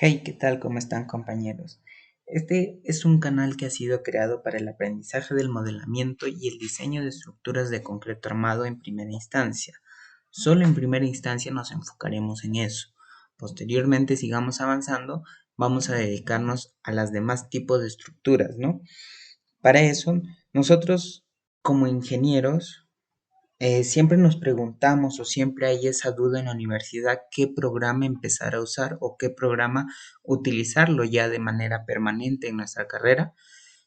Hey, ¿qué tal? ¿Cómo están, compañeros? Este es un canal que ha sido creado para el aprendizaje del modelamiento y el diseño de estructuras de concreto armado en primera instancia. Solo en primera instancia nos enfocaremos en eso. Posteriormente, sigamos avanzando, vamos a dedicarnos a las demás tipos de estructuras, ¿no? Para eso, nosotros como ingenieros siempre nos preguntamos o siempre hay esa duda en la universidad qué programa empezar a usar o qué programa utilizarlo ya de manera permanente en nuestra carrera.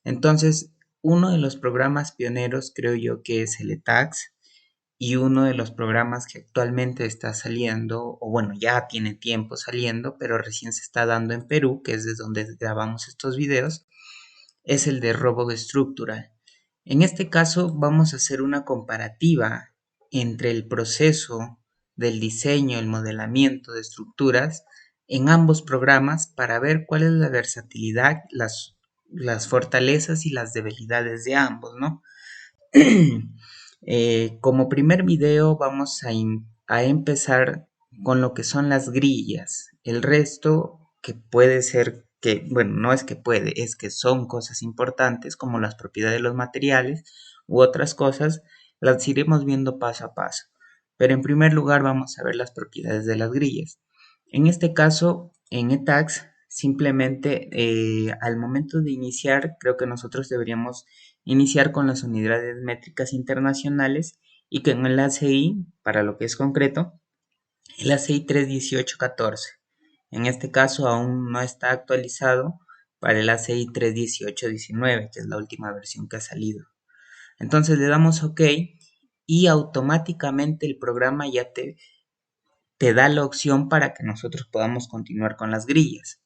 Entonces, uno de los programas pioneros creo yo que es el ETAX y uno de los programas que actualmente está saliendo, o bueno, ya tiene tiempo saliendo, pero recién se está dando en Perú, que es desde donde grabamos estos videos, es el de Robot Structural. En este caso vamos a hacer una comparativa entre el proceso del diseño, el modelamiento de estructuras en ambos programas para ver cuál es la versatilidad, las fortalezas y las debilidades de ambos, ¿no? Como primer video vamos a empezar con lo que son las grillas. El resto que puede ser que, bueno, no es que puede, es que son cosas importantes como las propiedades de los materiales u otras cosas, las iremos viendo paso a paso. Pero en primer lugar vamos a ver las propiedades de las grillas. En este caso, en ETAX, simplemente al momento de iniciar, creo que nosotros deberíamos iniciar con las unidades métricas internacionales y que en el ACI, para lo que es concreto, el ACI 31814. En este caso aún no está actualizado para el ACI 31819, que es la última versión que ha salido. Entonces le damos OK y automáticamente el programa ya te da la opción para que nosotros podamos continuar con las grillas.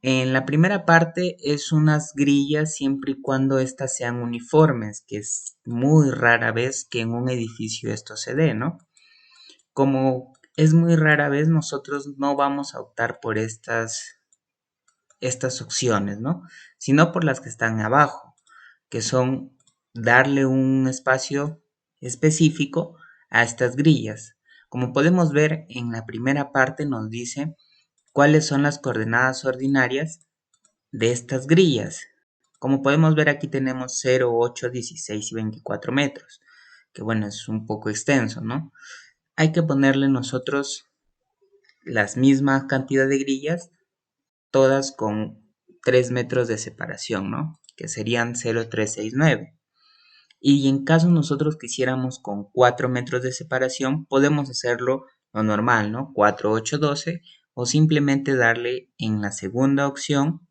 En la primera parte es unas grillas siempre y cuando éstas sean uniformes, que es muy rara vez que en un edificio esto se dé, ¿no? Como es muy rara vez, nosotros no vamos a optar por estas opciones, ¿no? Sino por las que están abajo, que son darle un espacio específico a estas grillas. Como podemos ver, en la primera parte nos dice cuáles son las coordenadas ordinarias de estas grillas. Como podemos ver, aquí tenemos 0, 8, 16 y 24 metros, que bueno, es un poco extenso, ¿no? Hay que ponerle nosotros las mismas cantidad de grillas, todas con 3 metros de separación, ¿no? Que serían 0, 3, 6, 9. Y en caso nosotros quisiéramos con 4 metros de separación, podemos hacerlo lo normal, ¿no? 4, 8, 12, o simplemente darle en la segunda opción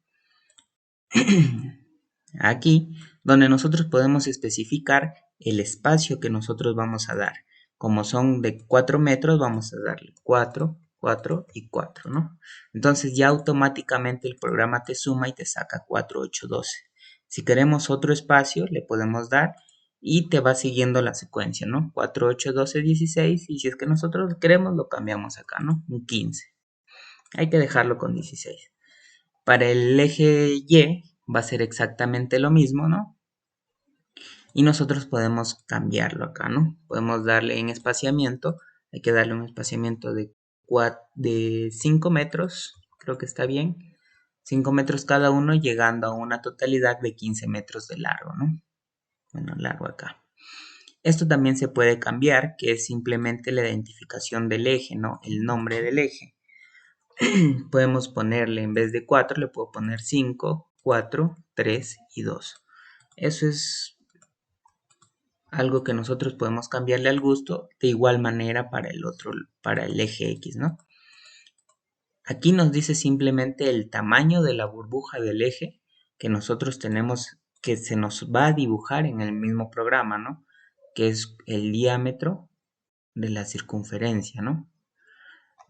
aquí, donde nosotros podemos especificar el espacio que nosotros vamos a dar. Como son de 4 metros, vamos a darle 4, 4 y 4, ¿no? Entonces ya automáticamente el programa te suma y te saca 4, 8, 12. Si queremos otro espacio, le podemos dar y te va siguiendo la secuencia, ¿no? 4, 8, 12, 16 y si es que nosotros queremos lo cambiamos acá, ¿no? Un 15. Hay que dejarlo con 16. Para el eje Y va a ser exactamente lo mismo, ¿no? Y nosotros podemos cambiarlo acá, ¿no? Podemos darle en espaciamiento, hay que darle un espaciamiento de 5 metros, creo que está bien, 5 metros cada uno, llegando a una totalidad de 15 metros de largo, ¿no? Bueno, largo acá. Esto también se puede cambiar, que es simplemente la identificación del eje, ¿no? El nombre del eje. Podemos ponerle, en vez de 4, le puedo poner 5, 4, 3 y 2. Eso es algo que nosotros podemos cambiarle al gusto, de igual manera para el otro, para el eje X, ¿no? Aquí nos dice simplemente el tamaño de la burbuja del eje que nosotros tenemos, que se nos va a dibujar en el mismo programa, ¿no? Que es el diámetro de la circunferencia, ¿no?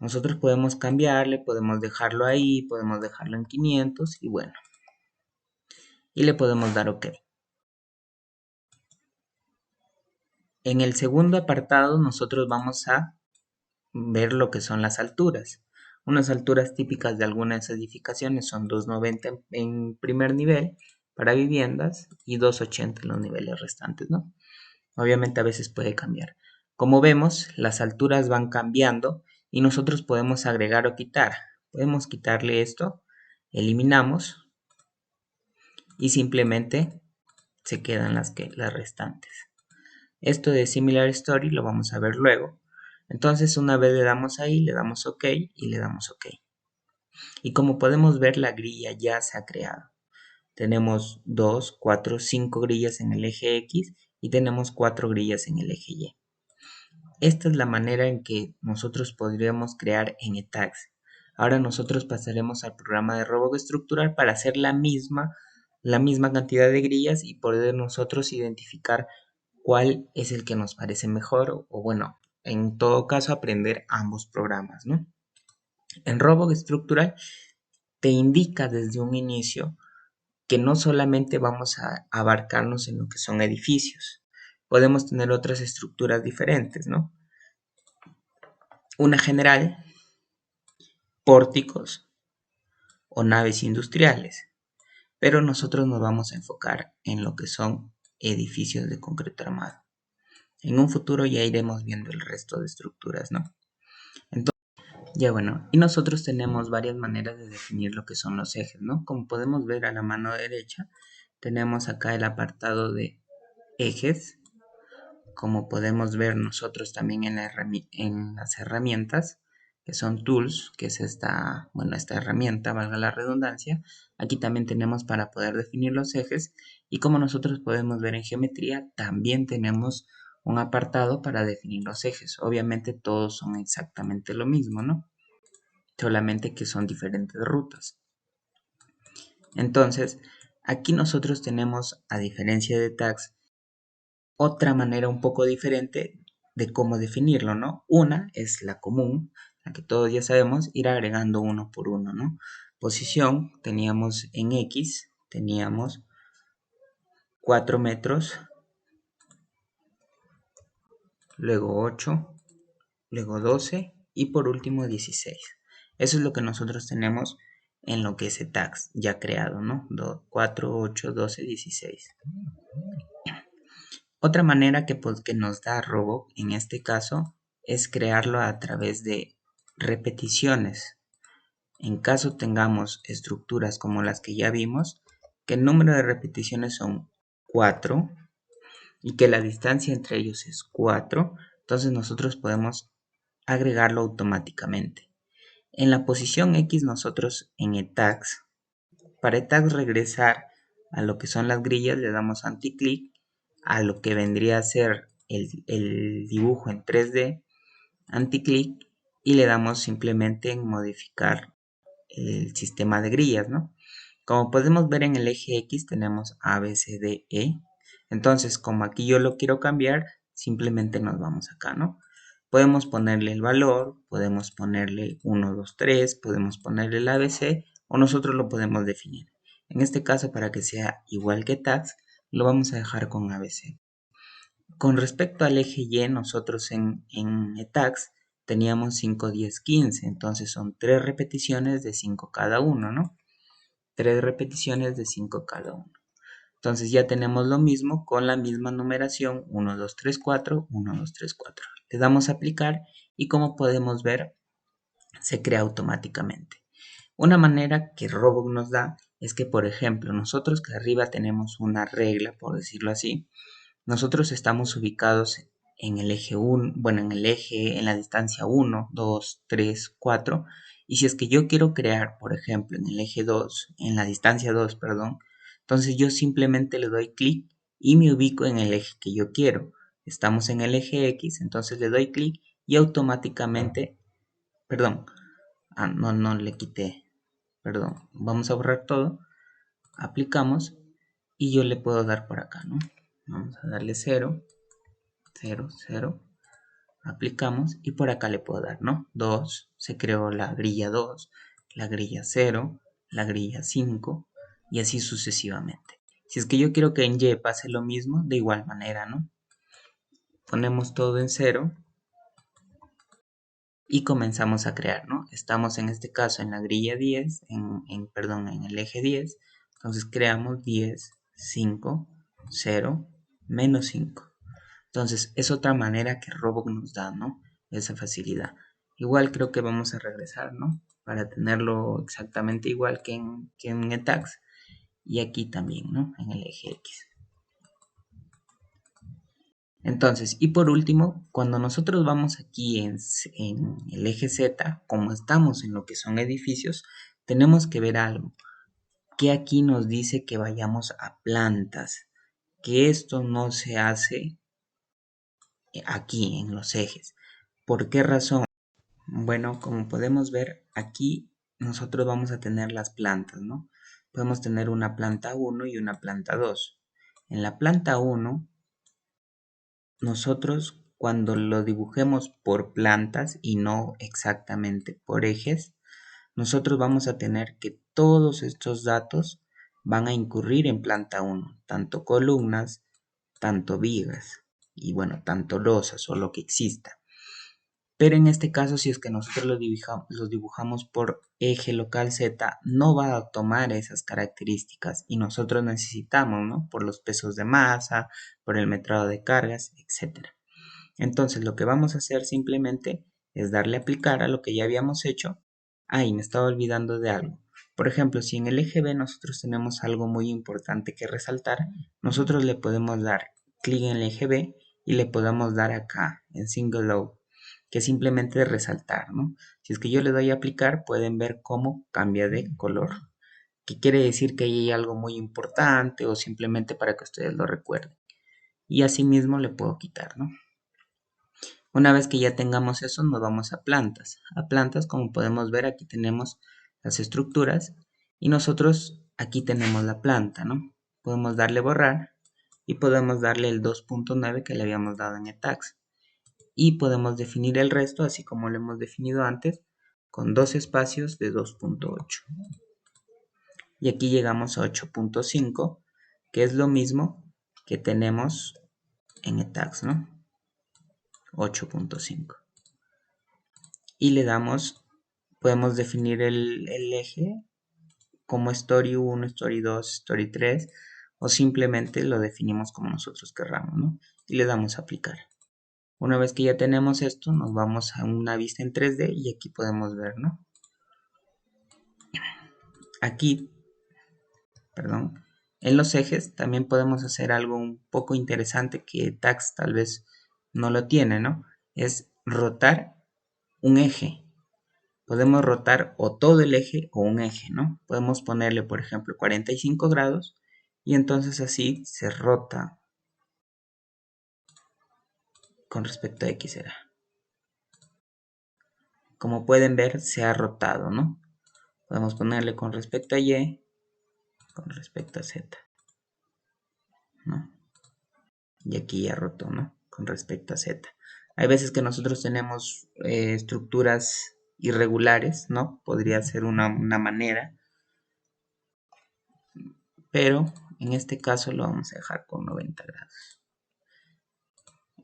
Nosotros podemos cambiarle, podemos dejarlo ahí, podemos dejarlo en 500 y bueno. Y le podemos dar OK. En el segundo apartado nosotros vamos a ver lo que son las alturas. Unas alturas típicas de algunas edificaciones son 2,90 en primer nivel para viviendas y 2,80 en los niveles restantes, ¿no? Obviamente a veces puede cambiar. Como vemos, las alturas van cambiando y nosotros podemos agregar o quitar. Podemos quitarle esto, eliminamos y simplemente se quedan las restantes. Esto de Similar Story lo vamos a ver luego. Entonces una vez le damos ahí, le damos OK y le damos OK. Y como podemos ver, la grilla ya se ha creado. Tenemos 2, 4, 5 grillas en el eje X y tenemos 4 grillas en el eje Y. Esta es la manera en que nosotros podríamos crear NTags. Ahora nosotros pasaremos al programa de Robot estructural para hacer la misma cantidad de grillas y poder nosotros identificar cuál es el que nos parece mejor o bueno, en todo caso aprender ambos programas, ¿no? En Robot estructural te indica desde un inicio que no solamente vamos a abarcarnos en lo que son edificios, podemos tener otras estructuras diferentes, ¿no? Una general, pórticos o naves industriales, pero nosotros nos vamos a enfocar en lo que son edificios de concreto armado. En un futuro ya iremos viendo el resto de estructuras, ¿no? Entonces, ya bueno, y nosotros tenemos varias maneras de definir lo que son los ejes, ¿no? Como podemos ver a la mano derecha, tenemos acá el apartado de ejes. Como podemos ver nosotros también en las herramientas, que son tools, que es esta herramienta, valga la redundancia. Aquí también tenemos para poder definir los ejes y como nosotros podemos ver en geometría, también tenemos un apartado para definir los ejes. Obviamente todos son exactamente lo mismo, ¿no? Solamente que son diferentes rutas. Entonces, aquí nosotros tenemos, a diferencia de tags, otra manera un poco diferente de cómo definirlo, ¿no? Una es la común, la que todos ya sabemos, ir agregando uno por uno, ¿no? Posición, teníamos en X, teníamos 4 metros, luego 8, luego 12 y por último 16. Eso es lo que nosotros tenemos en lo que es tags ya creado, ¿no? 4, 8, 12, 16. Otra manera que nos da Robo, en este caso, es crearlo a través de repeticiones. En caso tengamos estructuras como las que ya vimos, que el número de repeticiones son 4 y que la distancia entre ellos es 4, entonces nosotros podemos agregarlo automáticamente. En la posición X nosotros en etags, para etags regresar a lo que son las grillas le damos anti-click a lo que vendría a ser el dibujo en 3D, anti-click y le damos simplemente en modificar el sistema de grillas, ¿no? Como podemos ver en el eje X tenemos A, B, C, D, E. Entonces, como aquí yo lo quiero cambiar, simplemente nos vamos acá, ¿no? Podemos ponerle el valor, podemos ponerle 1, 2, 3, podemos ponerle el ABC o nosotros lo podemos definir. En este caso, para que sea igual que tags, lo vamos a dejar con ABC. Con respecto al eje Y, nosotros en tags teníamos 5, 10, 15, entonces son 3 repeticiones de 5 cada uno, ¿no? 3 repeticiones de 5 cada uno. Entonces ya tenemos lo mismo con la misma numeración 1, 2, 3, 4, 1, 2, 3, 4. Le damos a aplicar y como podemos ver se crea automáticamente. Una manera que Robot nos da es que, por ejemplo, nosotros que arriba tenemos una regla, por decirlo así, nosotros estamos ubicados en el eje 1, bueno, en la distancia 1, 2, 3, 4, y si es que yo quiero crear, por ejemplo, en el eje 2, en la distancia 2, perdón, entonces yo simplemente le doy clic y me ubico en el eje que yo quiero. Estamos en el eje X, entonces le doy clic y automáticamente, perdón, no le quité, perdón, vamos a borrar todo, aplicamos y yo le puedo dar por acá, ¿no? Vamos a darle 0, 0, 0, aplicamos y por acá le puedo dar, ¿no? 2, se creó la grilla 2, la grilla 0, la grilla 5 y así sucesivamente. Si es que yo quiero que en Y pase lo mismo, de igual manera, ¿no? Ponemos todo en 0 y comenzamos a crear, ¿no? Estamos en este caso en la grilla 10, perdón, en el eje 10, entonces creamos 10, 5, 0, menos 5. Entonces es otra manera que Robot nos da, ¿no? Esa facilidad. Igual creo que vamos a regresar, ¿no? para tenerlo exactamente igual que en Etax, y aquí también, ¿no? En el eje X. Entonces, y por último, cuando nosotros vamos aquí en el eje Z, como estamos en lo que son edificios, tenemos que ver algo, que aquí nos dice que vayamos a plantas, que esto no se hace aquí en los ejes. ¿Por qué razón? Bueno, como podemos ver, aquí nosotros vamos a tener las plantas, ¿no? Podemos tener una planta 1 y una planta 2. En la planta 1, nosotros cuando lo dibujemos por plantas y no exactamente por ejes, nosotros vamos a tener que todos estos datos van a incurrir en planta 1, tanto columnas, tanto vigas y bueno, tanto losas o lo que exista. Pero en este caso, si es que nosotros los dibujamos por eje local Z, no va a tomar esas características y nosotros necesitamos, ¿no? Por los pesos de masa, por el metrado de cargas, etc. Entonces, lo que vamos a hacer simplemente es darle a aplicar a lo que ya habíamos hecho. Y me estaba olvidando de algo. Por ejemplo, si en el eje B nosotros tenemos algo muy importante que resaltar, nosotros le podemos dar clic en el eje B y le podemos dar acá en Single Low, que es simplemente resaltar, ¿no? Si es que yo le doy a aplicar, pueden ver cómo cambia de color, que quiere decir que ahí hay algo muy importante o simplemente para que ustedes lo recuerden. Y asimismo le puedo quitar, ¿no? Una vez que ya tengamos eso, nos vamos a plantas. A plantas, como podemos ver, aquí tenemos las estructuras y nosotros aquí tenemos la planta, ¿no? Podemos darle borrar y podemos darle el 2.9 que le habíamos dado en Etax. Y podemos definir el resto, así como lo hemos definido antes, con dos espacios de 2.8. Y aquí llegamos a 8.5, que es lo mismo que tenemos en Etax, ¿no? 8.5. Y le damos, podemos definir el eje como Story 1, Story 2, Story 3, o simplemente lo definimos como nosotros querramos, ¿no? Y le damos a aplicar. Una vez que ya tenemos esto, nos vamos a una vista en 3D y aquí podemos ver, ¿no? Aquí, perdón, en los ejes también podemos hacer algo un poco interesante que Tax tal vez no lo tiene, ¿no? Es rotar un eje. Podemos rotar o todo el eje o un eje, ¿no? Podemos ponerle, por ejemplo, 45 grados y entonces así se rota con respecto a X era. Como pueden ver, se ha rotado, ¿no? Podemos ponerle con respecto a Y, con respecto a Z, ¿no? Y aquí ya rotó, ¿no? Con respecto a Z. Hay veces que nosotros tenemos estructuras irregulares, ¿no? Podría ser una manera, pero en este caso lo vamos a dejar con 90 grados.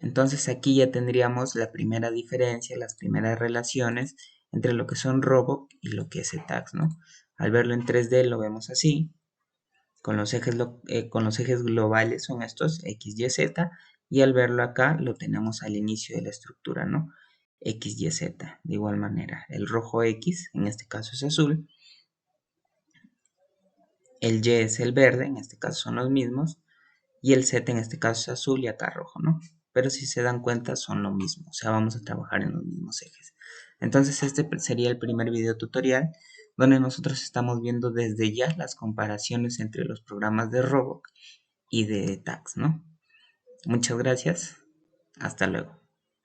Entonces aquí ya tendríamos la primera diferencia, las primeras relaciones entre lo que son Roboc y lo que es Etax, ¿no? Al verlo en 3D lo vemos así, con los ejes globales son estos, X, Y, Z, y al verlo acá lo tenemos al inicio de la estructura, ¿no? X, Y, Z, de igual manera, el rojo X, en este caso es azul, el Y es el verde, en este caso son los mismos, y el Z en este caso es azul y acá rojo, ¿no? Pero si se dan cuenta son lo mismo, o sea, vamos a trabajar en los mismos ejes. Entonces este sería el primer video tutorial donde nosotros estamos viendo desde ya las comparaciones entre los programas de Roboc y de Tax, ¿no? Muchas gracias, hasta luego.